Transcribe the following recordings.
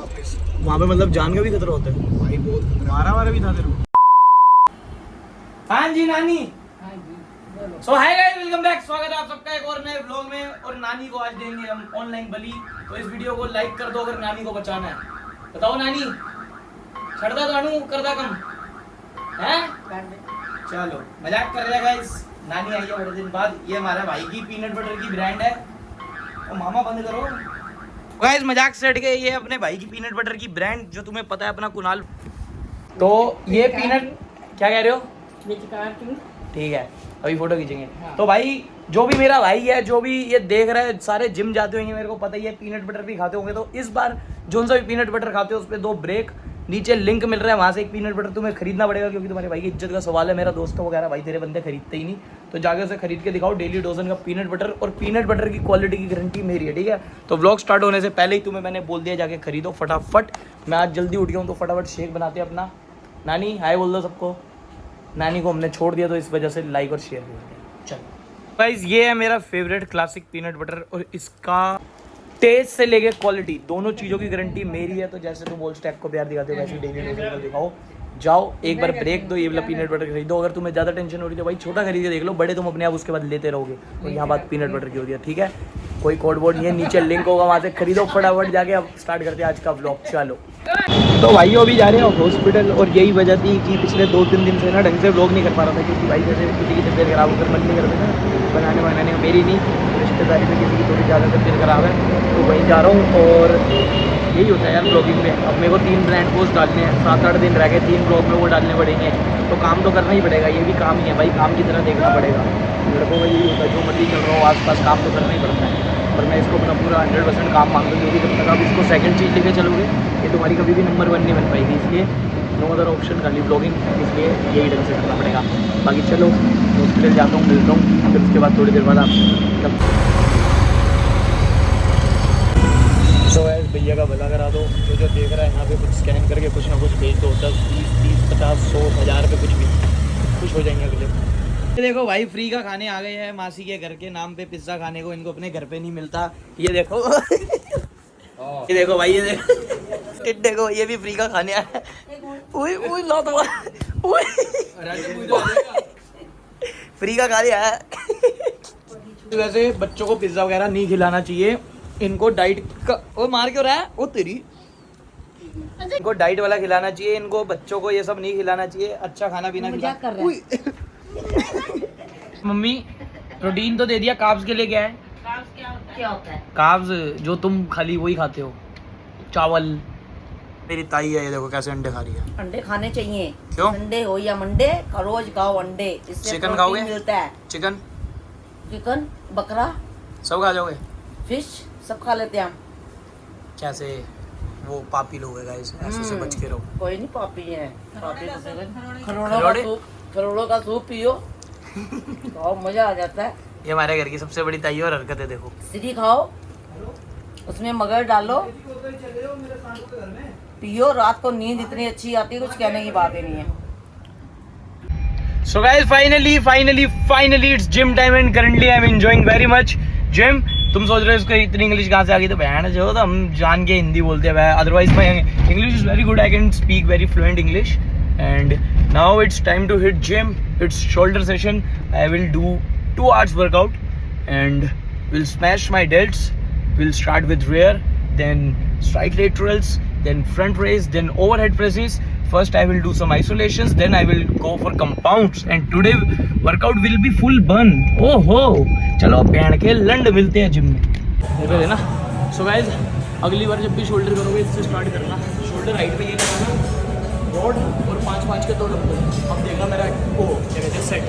वापस। वहाँ पे मतलब जान का भी खतरा होता है भाई बहुत खतरा। मारा भी था तेरे को। हाँ जी नानी। सो हाय गाइस, वेलकम बैक। स्वागत है आप सबका एक और नए व्लॉग में। और नानी को आज देंगे हम ऑनलाइन बलि, तो इस वीडियो को लाइक कर दो अगर नानी को बचाना है। बताओ नानी, छड़दा दानू करदा कम है? चलो मजाक कर रहे हैं गाइस। नानी आई है बड़े दिन बाद। ये हमारा भाई की पीनट बटर की ब्रांड है। और मामा बंद करो गाइस, मजाक से हट के। ये अपने भाई की पीनट बटर की ब्रांड, जो तुम्हें पता है, अपना कुणाल। तो ये पीनट, क्या कह रहे हो? ठीक है, अभी फोटो खींचेंगे। हाँ। तो भाई, जो भी मेरा भाई है, जो भी ये देख रहा है, सारे जिम जाते होंगे, मेरे को पता ही है, पीनट बटर भी खाते होंगे। तो इस बार जो सा भी पीनट बटर खाते हो उस पर 2 ब्रेक, नीचे लिंक मिल रहा है, वहाँ से एक पीनट बटर तुम्हें खरीदना पड़ेगा, क्योंकि तुम्हारे भाई की इज्जत का सवाल है। मेरा दोस्त तो वगैरह भाई तेरे बंदे खरीदते ही नहीं, तो जाके उसे खरीद के दिखाओ। डेली डोजन का पीनट बटर, और पीनट बटर की क्वालिटी की गारंटी मेरी है, ठीक है? तो व्लॉग स्टार्ट होने से पहले ही तुम्हें मैंने बोल दिया, जाके खरीदो फटाफट। मैं आज जल्दी उठ गया हूँ, तो फटाफट शेक बनाते हैं अपना। नानी हाय बोल दो सबको। नानी को हमने छोड़ दिया, तो इस वजह से लाइक और शेयर कर दिया। चलो गाइस, ये है मेरा फेवरेट क्लासिक पीनट बटर, और इसका टेस्ट से लेके क्वालिटी, दोनों चीज़ों की गारंटी मेरी है। तो जैसे तुम बोल स्टैक को प्यार दिखाते हो, वैसे डेली डोजन दिखाओ। जाओ एक बार ब्रेक दो, ये वाला पीनट बटर खरीदो। अगर तुम्हें ज़्यादा टेंशन हो रही है भाई, छोटा खरीद के देख लो, बड़े तुम अपने आप उसके बाद लेते रहोगे। तो यहाँ बात पीनट बटर की होती है, ठीक है? कोई कोड बोर्ड नहीं है, नीचे लिंक होगा, वहाँ से खरीदो फटाफट जाके। अब स्टार्ट करते हैं आज का व्लॉग। चलो तो भाई अभी जा रहे हैं हॉस्पिटल, और यही वजह थी कि पिछले 2-3 दिन से ना ढंग से व्लॉग नहीं कर पा रहा था, क्योंकि भाई जैसे किसी की तबीयत खराब होकर मन नहीं करता ना बनाने का। मेरी नहीं, रिश्तेदारी में किसी की थोड़ी ज़्यादा तबीयत खराब है, तो वहीं जा रहा हूँ। और यही होता है यार ब्लॉगिंग में। अब मेरे को 3 ब्रांड पोस्ट डालने हैं, 7-8 दिन रह गए, 3 ब्लॉग में वो डालने पड़ेंगे। तो काम तो करना ही पड़ेगा, ये भी काम ही है भाई, काम की तरह देखना पड़ेगा। लड़कों का यही होता है, जो मर्जी चल रहा हो आस-पास, काम तो करना ही पड़ता है। पर मैं इसको अपना पूरा 100% काम मानता हूँ, क्योंकि जब तक आप इसको सेकंड चीज़ लेके चलोगे, ये तुम्हारी कभी भी नंबर 1 नहीं बन पाएगी। इसलिए नो अदर ऑप्शन, खाली ब्लॉगिंग, इसलिए यही ढंग से करना पड़ेगा। बाकी चलो हॉस्पिटल जाता हूँ, मिलता हूँ, फिर उसके बाद थोड़ी देर बाद आप तो भैया का भला करा दो। जो देख रहा है यहाँ पे, कुछ स्कैन करके कुछ ना कुछ भेज दो। 10, 20, 30, 50, 100, 1000 पे कुछ भी खुश हो जाएंगे अगले। ये देखो भाई, फ्री का खाने आ गए हैं मासी के घर के नाम पे, पिज्ज़ा खाने को। इनको अपने घर पे नहीं मिलता। ये देखो ये देखो भाई, ये देखो, ये भी फ्री का खाने आया है। फ्री का खाने आया है। वैसे बच्चों को पिज्ज़ा वगैरह नहीं खिलाना चाहिए, इनको डाइट का। वो मार क्यों रहा है? वो तेरी, इनको डाइट वाला खिलाना चाहिए। इनको बच्चों को ये सब नहीं खिलाना चाहिए, अच्छा खाना पीना खिलाना। मम्मी प्रोटीन तो दे दिया, कार्ब्स के लिए क्या है? क्या होता है? कार्ब्स जो तुम खाली वही खाते हो, चावल। मेरी ताई है, ये देखो कैसे अंडे खा रही है। अंडे खाने चाहिए। क्यों? अंडे हो या मंडे, रोज खाओ अंडे, इससे चिकन खाओगे? मिलता है। चिकन, बकरा, सब खा जाओगे? फिश सब खा लेते हैं हम। कैसे वो पापी लोग है गाइस, ऐसे से बच के रहो। कोई नहीं पापी है। पापी खरोड़े? खरोड़ों का सूप पियो, बहुत मजा आ जाता है। ये हमारे घर की सबसे बड़ी ताई और हरकतें देखो। सीढ़ी खाओ, उसमें मगर डालो, पियो, रात को नींद इतनी अच्छी आती है, कुछ कहने की बात ही नहीं है। So guys, finally it's gym time, and currently I'm enjoying very much gym. तुम सोच रहे हो इसको इतनी इंग्लिश कहाँ से आ गई? तो बहन जो, तो हम जान के हिंदी बोलते हैं। Otherwise my English is very good, I can speak very fluent English. And now it's time to hit gym. It's shoulder session. I will do 2 hours workout and will smash my delts. We'll start with rear, then strike laterals, then front raise, then overhead presses. First I will do some isolations, then I will go for compounds, and today workout will be full burn. Oh ho, चलो band के लंड मिलते हैं gym में, देखो है ना। So guys, अगली बार जब भी शोल्डर करोगे इससे स्टार्ट करना। शोल्डर राइट पे ये लगाना, रॉड और 5-5 के 2 डंबल। अब देखना मेरा ओ क्या कहते हैं सेट।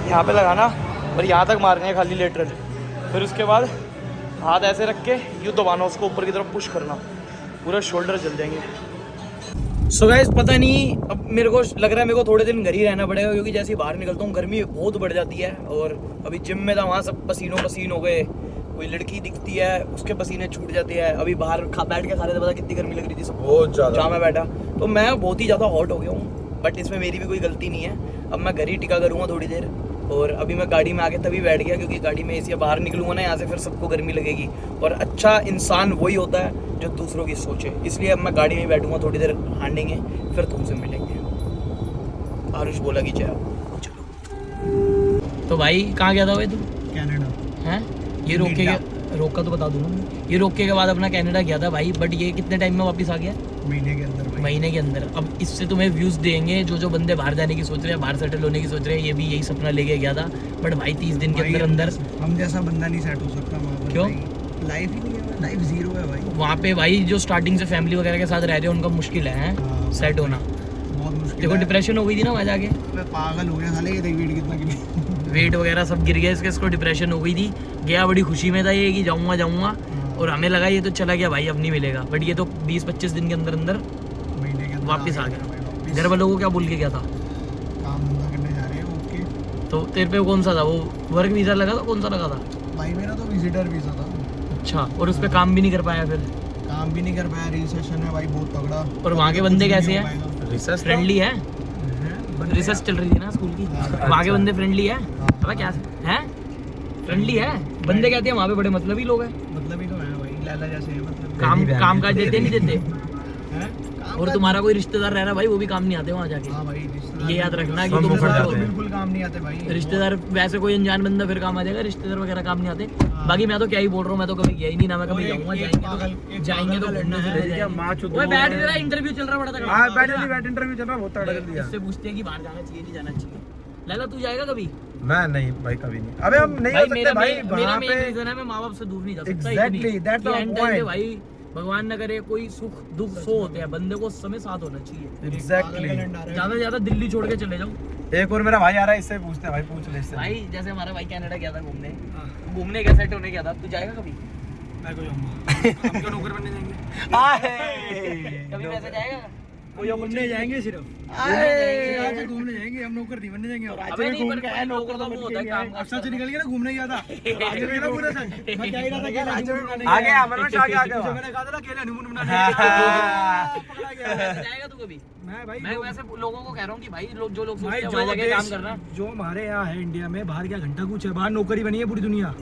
यहाँ पे लगाना और यहाँ तक मारने हैं खाली लेटरल। फिर उसके बाद हाथ ऐसे रख के यूँ दबाना, उसको ऊपर की तरफ पुश करना, पूरा शोल्डर जल जाएंगे। सो गाइस पता नहीं, अब मेरे को लग रहा है मेरे को थोड़े दिन घर ही रहना पड़ेगा, क्योंकि जैसे ही बाहर निकलता हूँ गर्मी बहुत बढ़ जाती है। और अभी जिम में था, वहाँ सब पसीनों पसीन हो गए, कोई लड़की दिखती है उसके पसीने छूट जाते हैं। अभी बाहर बैठ के खा रहे थे, पता कितनी गर्मी लग रही थी सब, बहुत ज़्यादा जहाँ मैं बैठा, तो मैं बहुत ही ज़्यादा हॉट हो गया हूँ। बट इसमें मेरी भी कोई गलती नहीं है। अब मैं घर ही टिका करूँगा थोड़ी देर। और अभी मैं गाड़ी में आके तभी बैठ गया, क्योंकि गाड़ी में एसी बाहर निकलूंगा ना यहाँ से, फिर सबको गर्मी लगेगी। और अच्छा इंसान वही होता है जो दूसरों की सोचे, इसलिए अब मैं गाड़ी में बैठूंगा, थोड़ी देर हांडेंगे, फिर तुमसे मिलेंगे। आरुष बोला कि जाओ चलो। तो भाई कहाँ गया था भाई तू? कनाडा। हैं? ये रोका तो बता दूँ ना, ये रोके के बाद अपना कनाडा गया था भाई। बट ये कितने टाइम में वापस आ गया? महीने के अंदर भाई। महीने के अंदर। अब इससे तुम्हें व्यूज देंगे, जो बंदे बाहर जाने की सोच रहे हैं, बाहर सेटल होने की सोच रहे हैं, ये भी यही सपना लेके गया था। बट भाई 30 दिन के अंदर हम जैसा बंदा नहीं सेट हो सकता वहाँ पर। क्यों? लाइफ ही नहीं है, लाइफ जीरो है भाई वहाँ पे भाई जो स्टार्टिंग से फैमिली वगैरह के साथ रह रहे हैं उनका मुश्किल है सेट होना। बहुत मुश्किल। देखो डिप्रेशन हो गई थी ना वहाँ जाके, मैं पागल हो गया साले, ये देख वेट कितना गिरा, वेट वगैरह सब गिर गया इसको डिप्रेशन हो गई थी। गया बड़ी खुशी में था ये कि जाऊँगा, और हमें लगा ये तो चला गया भाई, अब नहीं मिलेगा। बट ये तो 20-25 दिन के अंदर महीने के अंदर वापस आ गया। घर वालों को क्या बोल के गया था? काम धंधा करने जा रहे हैं। ओके। तो तेरे पे कौन सा था, वो वर्क वीज़ा लगा था, कौन सा लगा था? भाई मेरा तो विजिटर वीजा था। अच्छा, और उस पर काम भी नहीं कर पाया फिर? काम भी नहीं कर पाया, रिसेशन है भाई बहुत तगड़ा। और वहाँ के बंदे कैसे हैं? रिसर्च फ्रेंडली है? रिसर्च चल रही थी ना स्कूल की, वहाँ के बंदे फ्रेंडली है? पता क्या है? फ्रेंडली है बंदे, कहते हैं वहाँ पे बड़े मतलबी लोग हैं। मतलब ही तो है भाई, लाला जैसे है मतलब। काम काज देते नहीं देते? हैं? और तुम्हारा कोई रिश्तेदार रह रहा है भाई, वो भी काम नहीं आते वहाँ जाके। हाँ भाई, रिश्तेदार ये याद रखना कि सब तुम रिश्तेदार तो तो बिल्कुल काम नहीं आते भाई। रिश्तेदार वैसे कोई अनजान बंदा फिर काम आ जाएगा, रिश्तेदार वगैरह काम नहीं आते। बाकी मैं तो क्या ही बोल रहा हूँ, मैं तो कभी गया ही नहीं ना, मैं कभी जाऊंगा। जाएंगे तो घूमने फिरने जाएंगे। ओए बैठ जरा, इंटरव्यू चल रहा बड़ा तगड़ा। हां बैठ इंटरव्यू चल रहा, बहुत तगड़ा कर दिया। इससे पूछते हैं कि बाहर जाना चाहिए नहीं जाना चाहिए। लैला तू जाएगा कभी? मैं नहीं भाई, कभी नहीं। अबे हम नहीं हो सकते भाई मेरा वहां मेन पे। रीजन है मैं माँ बाप से दूर नहीं जा सकता। Exactly, that's the point. भाई भगवान न करे कोई सुख दुख सो होते हैं, बंदे को उस समय साथ होना चाहिए। एग्जैक्टली। ज्यादा से ज्यादा दिल्ली छोड़ के चले जाओ। एक और मेरा भाई आ रहा है, इससे पूछते हैं भाई, पूछ ले इससे। भाई जैसे हमारा भाई कनाडा गया था घूमने क्या सेट होने गया था, तू जाएगा कभी? मैं को जाऊंगा। हम क्यों नौकर बनने जाएंगे? कभी वैसे जाएगा? कोई घूमने जाएंगे सिर्फ। घूमने घूमने जाएंगे, हम नौकर नहीं बनने जाएंगे। अबे नहीं, पर कोई नौकर तो वो होता है काम का। सच निकल गया ना, घूमने गया था। आगे मेरा पूरा सच। मैं क्या ही रहा था कि आ गया हमारे में आगे मैंने कहा था ना अकेले हनीमून मनाने पकड़ा गया। जाएगा तू कभी? मैं भाई मैं वैसे लोगों को कह रहा हूँ कि भाई लोग जो लोग भाई सोचते हैं वहाँ जाके काम करना। जो हमारे यहाँ है इंडिया में, बाहर क्या घंटा कुछ है, बाहर नौकरी बनी है पूरी दुनिया।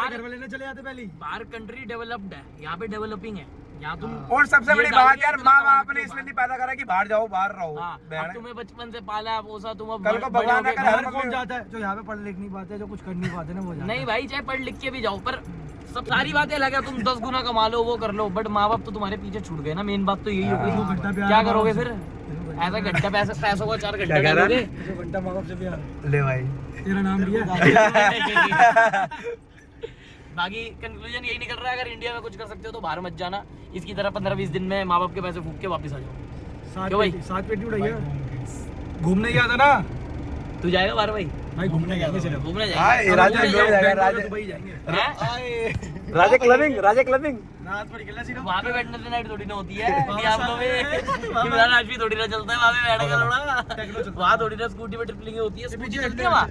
घर वाले चले जाते पहले। बाहर कंट्री डेवलप्ड है, यहाँ पे डेवलपिंग है। यहाँ तुम और सबसे बड़ी बात यार, माँ बाप ने इसलिए नहीं पैदा करा कि बाहर जाओ, बाहर रहो। अब तुम्हें बचपन से पाला है पोसा, तुम अब कल को बड़े भगवान होके का घर घर कौन जाता है? जो यहाँ पे पढ़ लिख नहीं पाते, जो कुछ कर नहीं पाते ना, वो जाते। नहीं भाई, चाहे पढ़ लिख के भी जाओ, पर सब सारी बातें अलग है। तुम 10 गुना कमा लो, वो कर लो, बट माँ बाप तो तुम्हारे पीछे छूट गए ना। मेन बात तो यही हो गई। क्या करोगे फिर? ऐसा घंटा पैसों का 4 घंटा करोगे? घंटा माँ बाप से प्यार ले भाई, तेरा नाम लिया। बाकी कंक्लूजन यही निकल रहा है, अगर इंडिया में कुछ कर सकते हो तो बाहर मत जाना। इसकी तरह 15-20 दिन में माँ बाप के पैसे फूक के वापस आ जाओ। क्यों भाई? 7 पेटी उड़ाइए। घूमने गया था ना तू जाएगा बाहर भाई? भाई घूमने गया सिर्फ। घूमने राजे क्लबिंग रात पर निकलना सिर्फ। वहाँ पे बैठने नाइट थोड़ी ना होती है। डियाब्लो में इमरान हाशमी थोड़ी ना चलता है वहाँ पे बैठ के थोड़ा। वहाँ थोड़ी ना स्कूटी पे ट्रिपलिंग होती है। स्कूटी चलती है वहाँ?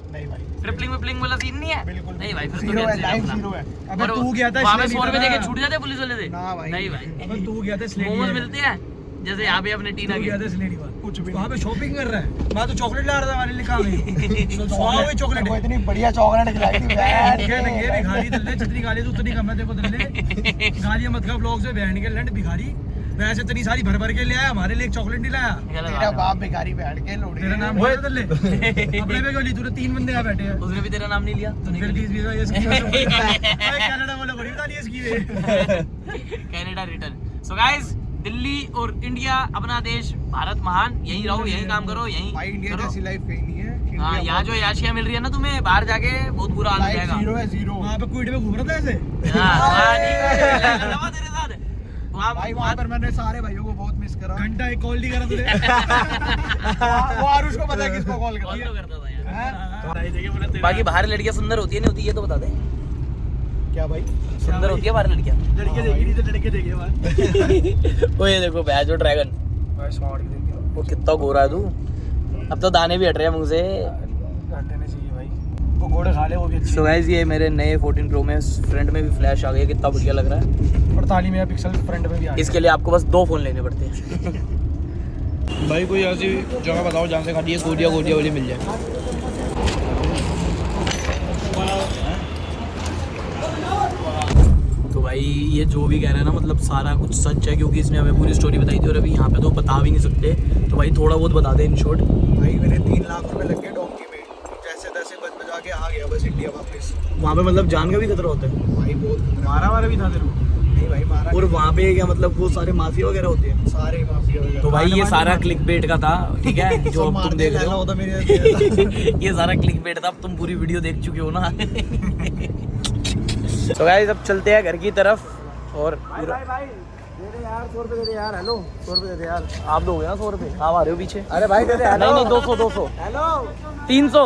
नहीं भाई, ट्रिपलिंग वाला सीन नहीं है। नहीं भाई, फिर जीरो है, लाइफ जीरो है। अबे तू गया था वहाँ पे 100 रुपए देके छूट जाते पुलिस वाले से? नहीं भाई, अबे तू गया था मोमोज मिलते हैं जैसे यहाँ पे अपने टीना के। कुछ भी वहाँ पे शॉपिंग कर रहा है। मैं तो चॉकलेट ला रहा था हमारे लिए, कहाँ गई? 100 चॉकलेट, इतनी बढ़िया चॉकलेट खिलाई थी। भिखारी दल्ले, जितनी गाली तू उतनी कम है। देखो दल्ले गालियां मत खा ब्लॉग से, बहन के लंड भिखारी। वैसे इतनी सारी भर के ले आया, हमारे लिए एक चॉकलेट नहीं लाया। तेरा बाप भिखारी बैठ के लोड़ी। तेरा नाम है दल्ले? अपने पे गोली, तूने 3 बंदे यहाँ बैठे हैं। उसने भी तेरा नाम नहीं लिया? फिर 20 ये स्कीम कनाडा वाला बड़ी बता दी scheme. Canada return. So guys, Delhi और इंडिया अपना देश, भारत महान। यहीं रहो, यहीं काम करो, यहीं भाई इंडिया जैसी लाइफ कहीं नहीं है। हाँ, यहाँ जो याशिया मिल रही है ना तुम्हें, बाहर जाके बहुत बुरा हाल हो जाएगा। जीरो है, जीरो। वहाँ पे क्विड में घूम रहा था ऐसे। तेरे साथ भाई वहाँ पर मैंने सारे भाइयों को बहुत मिस करा। घंटा एक कॉल नहीं करा तुझे। वो आरुष को पता है किसको कॉल करता था यार। बाकी बाहर लड़कियां सुंदर होती है नहीं होती ये तो बता दे। क्या भाई सुंदर होती है बाहर लड़कियां? लड़के देखे नहीं तो लड़के देखे बाहर। वो ये देखो बैच और ड्रैगन, भाई स्मार्ट की देखिए वो कितना गोरा है तू। अब तो दाने भी हट रहे हैं मुंह से। हटने चाहिए भाई, वो घोड़े खा ले वो भी अच्छे। सो गाइस ये मेरे नए 14 Pro में फ्रंट में भी फ्लैश आ गई है, कितना बढ़िया लग रहा है। 48 मेगापिक्सल फ्रंट में भी आ गया। इसके लिए आपको बस 2 फोन लेने पड़ते हैं। भाई कोई ऐसी जगह बताओ जहाँ से खाली ये गोलियाँ वाली मिल जाए। तो भाई ये जो भी कह रहा है ना मतलब सारा कुछ सच है, क्योंकि इसने हमें पूरी स्टोरी बताई थी और अभी यहाँ पे तो बता भी नहीं सकते। तो भाई थोड़ा बहुत बता दे इन शॉर्ट। भाई मेरे 3 लाख रुपए लग गए डोंकी में, जैसे तैसे बच बचा के आ गया बस इंडिया वापस। वहाँ पे मतलब जान का भी खतरा होता है भाई बहुत मारा भी था तेरे को? नहीं भाई मारा। और वहाँ पे क्या मतलब वो सारे माफिया वगैरह होते हैं? सारे माफिया वगैरह। तो भाई ये सारा क्लिक बेट का था, ठीक है जो अब तुम देख रहे हो। ये सारा क्लिक बेट था, अब तुम पूरी वीडियो देख चुके हो ना। तो गाइस अब चलते हैं घर की तरफ। और भाई दे दे यार 100 रुपए दे दे यार। हेलो 100 रुपए दे दे यार। आप दोगे ना 100 रुपए? आप आ रहे हो पीछे? अरे भाई दे दे। नहीं 200 हेलो 300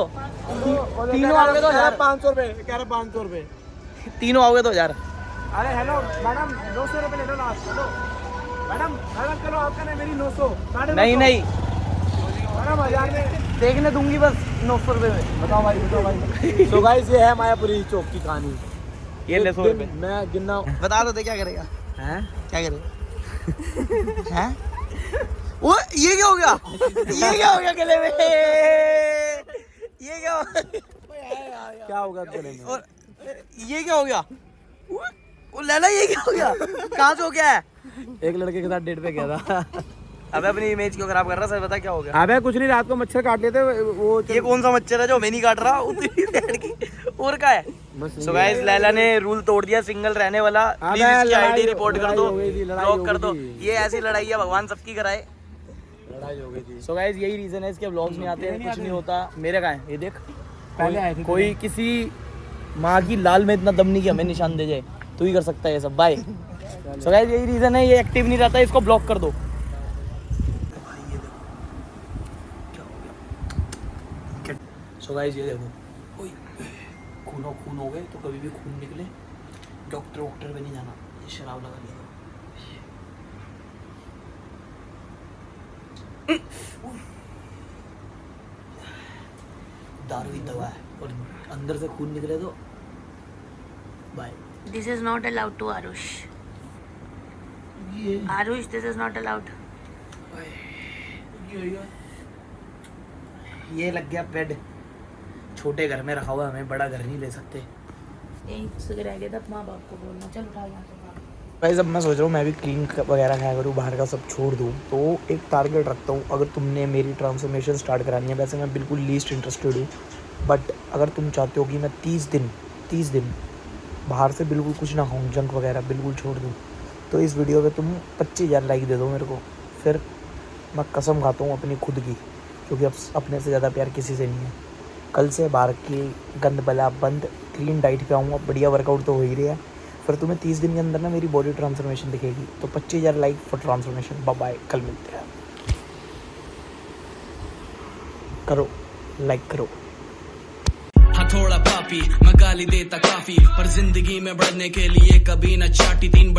तीनों आओगे तो यार 500 रुपए कह रहे 500 रुपए। तीनों आओगे तो 1000। अरे हेलो मैडम 200 रुपए ले लो लास्ट। हेलो मैडम चलो आपका नहीं मेरी 900। नहीं मैडम 1000 में देखने दूंगी बस 900 रुपए में। बताओ भाई। तो गाइस ये है मायापुरी चौक की कहानी। ये ले 100 रुपए। मैं गिनना बता दो क्या करेगा? हैं क्या करेगा? हैं वो ये क्या हो गया? ये क्या हो गया गले में? ये क्या क्या होगा गले में? और ये क्या हो गया? वो लैला ये क्या हो गया? कहाँ से हो गया है? एक लड़के के साथ डेट पे गया था। अबे अपनी इमेज क्यों खराब कर रहा है? सर बता क्या हो गया? अबे कुछ नहीं, रात को मच्छर काट लेते वो। ये कौन सा मच्छर है जो मैं नहीं काट रहा? उतनी डेढ़ की और का है। सो गाइस लैला ने रूल तोड़ दिया, सिंगल रहने वाला। प्लीज इसकी आईडी रिपोर्ट कर दो, ब्लॉक कर दो। ये ऐसी लड़ाई है भगवान सबकी कराए। लड़ाई हो गई थी। सो गाइस यही रीजन है इसके व्लॉग्स नहीं आते हैं, कुछ नहीं होता। मेरे कहाँ है ये देख, पहले आए थे कोई किसी माँ की लाल में इतना दम नहीं कि हमें निशान दे जाए। तू ही कर सकता है ये सब। बाय। सो गाइस यही रीजन है, ये एक्टिव नहीं रहता, इसको ब्लॉक कर दो। सो गाइस ये देखो, ओए खून हो गए तो कभी भी खून निकले डॉक्टर पे नहीं जाना, ये शराब लगा लिया। दारू ही दवा है और अंदर से खून निकले तो bye. This is not allowed to Arush. Arush, this is not allowed. ये लग गया बेड, छोटे घर में रखा हुआ, हमें बड़ा घर नहीं ले सकते। यहीं से रह गया था, माँ बाप को बोलना चल उठा यहाँ से। भाई जब मैं सोच रहा हूँ मैं भी क्लीन वगैरह खाया करूँ, बाहर का सब छोड़ दूँ, तो एक टारगेट रखता हूँ। अगर तुमने मेरी ट्रांसफॉर्मेशन स्टार्ट करानी है, वैसे मैं बिल्कुल लीस्ट इंटरेस्टेड हूँ, बट अगर तुम चाहते हो कि मैं 30 दिन बाहर से बिल्कुल कुछ ना खाऊँ, जंक वगैरह बिल्कुल छोड़ दूँ, तो इस वीडियो पे तुम 25,000 लाइक दे दो मेरे को। फिर मैं कसम खाता हूँ अपनी खुद की, क्योंकि अब अपने से ज़्यादा प्यार किसी से नहीं है। कल से बाहर की गंद बला बंद, क्लीन डाइट पे आऊँगा, बढ़िया वर्कआउट तो हो ही रहा है। फिर तुम्हें 30 दिन के अंदर ना मेरी बॉडी ट्रांसफॉर्मेशन दिखेगी। तो 25,000 like for transformation. Bye bye, कल मिलते हैं। करो लाइक करो। थोड़ा पापी मैं गाली देता काफी, पर जिंदगी में बढ़ने के लिए कभी न चाटी 3